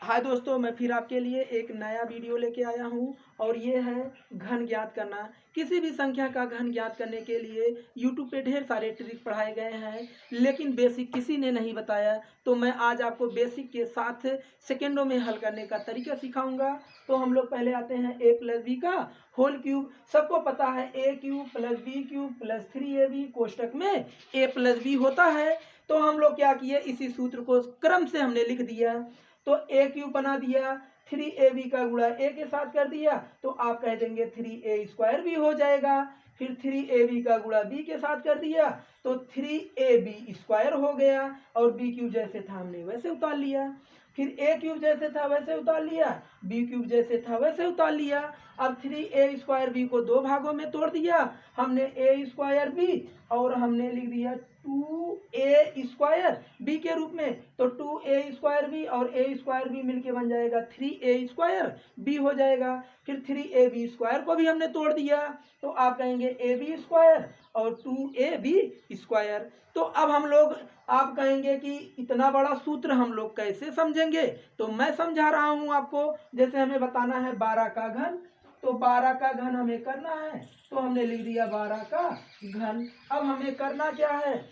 हाय दोस्तों, मैं फिर आपके लिए एक नया वीडियो लेके आया हूँ और ये है घन ज्ञात करना। किसी भी संख्या का घन ज्ञात करने के लिए यूट्यूब पे ढेर सारे ट्रिक पढ़ाए गए हैं, लेकिन बेसिक किसी ने नहीं बताया। तो मैं आज आपको बेसिक के साथ सेकेंडों में हल करने का तरीका सिखाऊंगा। तो हम लोग पहले आते हैं a प्लस बी का होल क्यूब। सबको पता है a cube plus b cube plus 3ab कोष्टक में a प्लस बी होता है। तो हम लोग क्या किए, इसी सूत्र को क्रम से हमने लिख दिया। तो ए क्यूब बना दिया, 3ab का गुणा ए के साथ कर दिया तो आप कह देंगे 3a² भी हो जाएगा। फिर 3ab का गुणा b के साथ कर दिया तो 3ab² हो गया और b क्यूब जैसे था हमने वैसे उतार लिया। फिर a क्यूब जैसे था वैसे उतार लिया, b क्यूब जैसे था वैसे उतार लिया। अब 3a² को दो भागों में तोड़ दिया हमने, a² और हमने लिख दिया 2a² b के रूप में। तो 2a² और a² मिलके बन जाएगा 3a² b हो जाएगा। फिर 3ab² को भी हमने तोड़ दिया तो आप कहेंगे ab² और 2ab²। तो अब हम लोग, आप कहेंगे कि इतना बड़ा सूत्र हम लोग कैसे समझेंगे, तो मैं समझा रहा हूं आपको। जैसे हमें बताना है 12 का घन, तो 12 का घन हमें करना है तो हमने लिख दिया 12 का घन। अब हमें करना क्या है,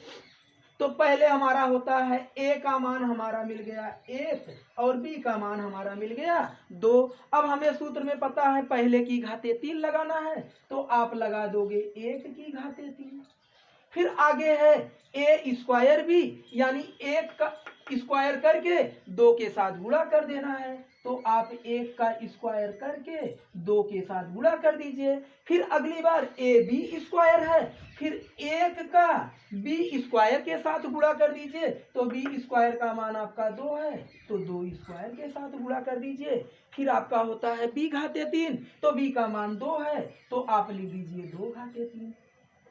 तो पहले हमारा होता है a का मान हमारा मिल गया 1 और b का मान हमारा मिल गया 2। अब हमें सूत्र में पता है पहले की घाते 3 लगाना है तो आप लगा दोगे 1 की घाते 3। फिर आगे है a² भी, यानी 1 का स्क्वायर करके 2 के साथ गुणा कर देना है तो आप 1 का स्क्वायर करके 2 के साथ गुणा कर दीजिए। फिर अगली बार ab² है, फिर 1 का b² के साथ गुणा कर दीजिए तो b² का मान आपका 2 है तो 2² के साथ गुणा कर दीजिए। फिर आपका होता है b घाते 3, तो b का मान 2 है तो आप लिख दीजिए 2 घाते 3।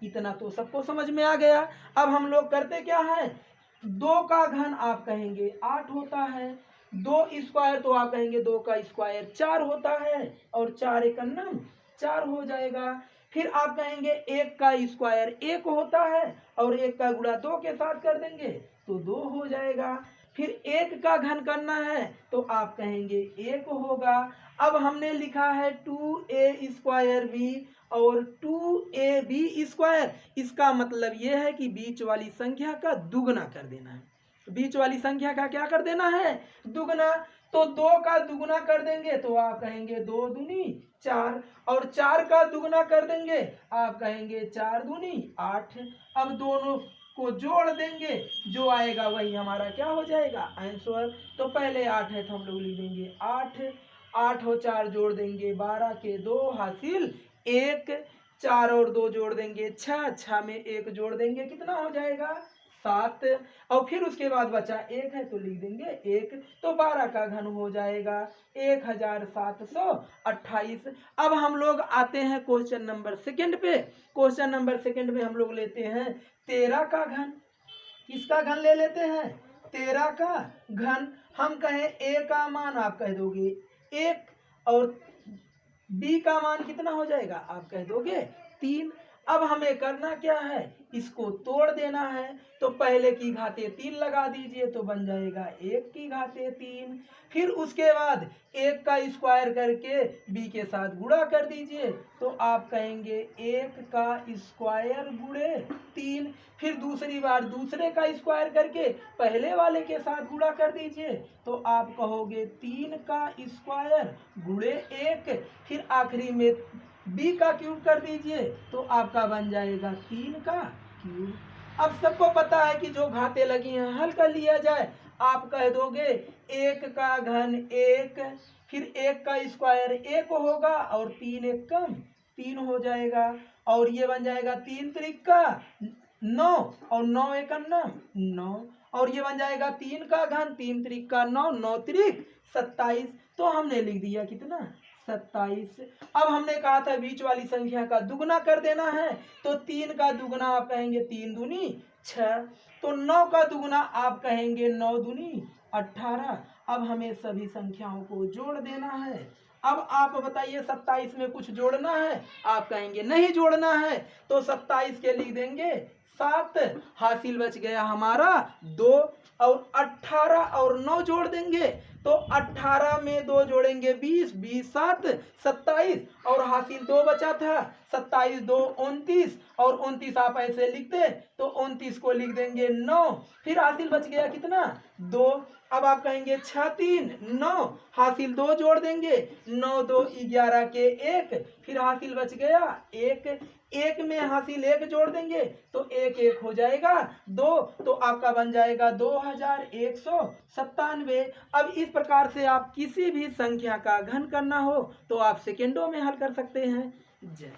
इतना तो सबको समझ में आ गया। अब हम लोग करते क्या है, 2 का घन आप कहेंगे 8 होता है, 2² तो आप कहेंगे 2 का स्क्वायर 4 होता है और 4 एकन्नम 4 हो जाएगा। फिर आप कहेंगे 1 का स्क्वायर 1 होता है और 1 का गुणा 2 के साथ कर देंगे तो 2 हो जाएगा। फिर 1 का घन करना है तो आप कहेंगे 1 होगा। अब हमने लिखा है 2a² और 2ab²। इसका मतलब यह है कि बीच वाली संख्या का दुगना कर देना है। बीच वाली संख्या का क्या कर देना है, दुगना। तो 2 का दुगना कर देंगे तो आप कहेंगे 2 दूनी 4 और 4 का दुगना कर देंगे आप कहेंगे 4 दूनी 8। अब दोनों को जोड़ देंगे, जो आएगा वही हमारा क्या हो जाएगा, आंसर। तो पहले 8 है तो हम लोग लिख देंगे 8, 8 और 4 जोड़ देंगे 12 के 2 हासिल 1, 4 और 2 जोड़ देंगे 6, 6 में 1 जोड़ देंगे कितना हो जाएगा 7। और फिर उसके बाद बचा 1 है तो लिख देंगे 1। तो 12 का घन हो जाएगा 1728। अब हम लोग आते हैं क्वेश्चन नंबर सेकंड पे। क्वेश्चन नंबर सेकंड में हम लोग लेते हैं 13 का घन। किसका घन ले लेते हैं, 13 का घन। हम कहें a का मान आप कह दोगे 1 और b का मान कितना हो जाएगा, आप कह दोगे 3। अब हमें करना क्या है, इसको तोड़ देना है। तो पहले की घाते 3 लगा दीजिए तो बन जाएगा 1 की घाते 3। फिर उसके बाद 1 का स्क्वायर करके b के साथ गुणा कर दीजिए तो आप कहेंगे 1 का स्क्वायर गुणे 3। फिर दूसरी बार दूसरे का स्क्वायर करके पहले वाले के साथ गुणा कर दीजिए तो आप कहोगे 3 का स्क्वायर गुणे 1। फिर आखिरी में b का क्यूब कर दीजिए तो आपका बन जाएगा 3 का क्यूब। अब सबको पता है कि जो घाते लगी हैं हल कर लिया जाए। आप कह दोगे 1 का घन 1, फिर 1 का स्क्वायर 1 होगा और 3 एक कम 3 हो जाएगा और ये बन जाएगा 3 त्रिक का 9 और 9 एकन्नम 9 और ये बन जाएगा 3 का घन 3 त्रिक का 9, 9 त्रिक 27। तो हमने लिख दिया कितना 27। अब हमने कहा था बीच वाली संख्या का दुगना कर देना है तो 3 का दुगना आप कहेंगे 3 दूनी 6, तो 9 का दुगना आप कहेंगे 9 दूनी 18। अब हमें सभी संख्याओं को जोड़ देना है। अब आप बताइए 27 में कुछ जोड़ना है, आप कहेंगे नहीं जोड़ना है तो 27 के लिख देंगे 7, हासिल बच गया हमारा 2 और 18 और 9 जोड़ देंगे तो 18 में 2 जोड़ेंगे 20, 20 7 27 और हासिल 2 बचा था, 27 2 29 और 29 आप ऐसे लिखते तो 29 को लिख देंगे 9, फिर हासिल बच गया कितना 2। अब आप कहेंगे 6 3 9, हासिल 2 जोड़ देंगे 9 2 11 के 1, फिर हासिल बच गया 1, 1 में हासिल 1 जोड़ देंगे तो 1 1 हो जाएगा 2, तो आपका बन जाएगा 2197। अब इस प्रकार से आप किसी भी संख्या का घन करना हो तो आप सेकेंडों में हल कर सकते हैं। जय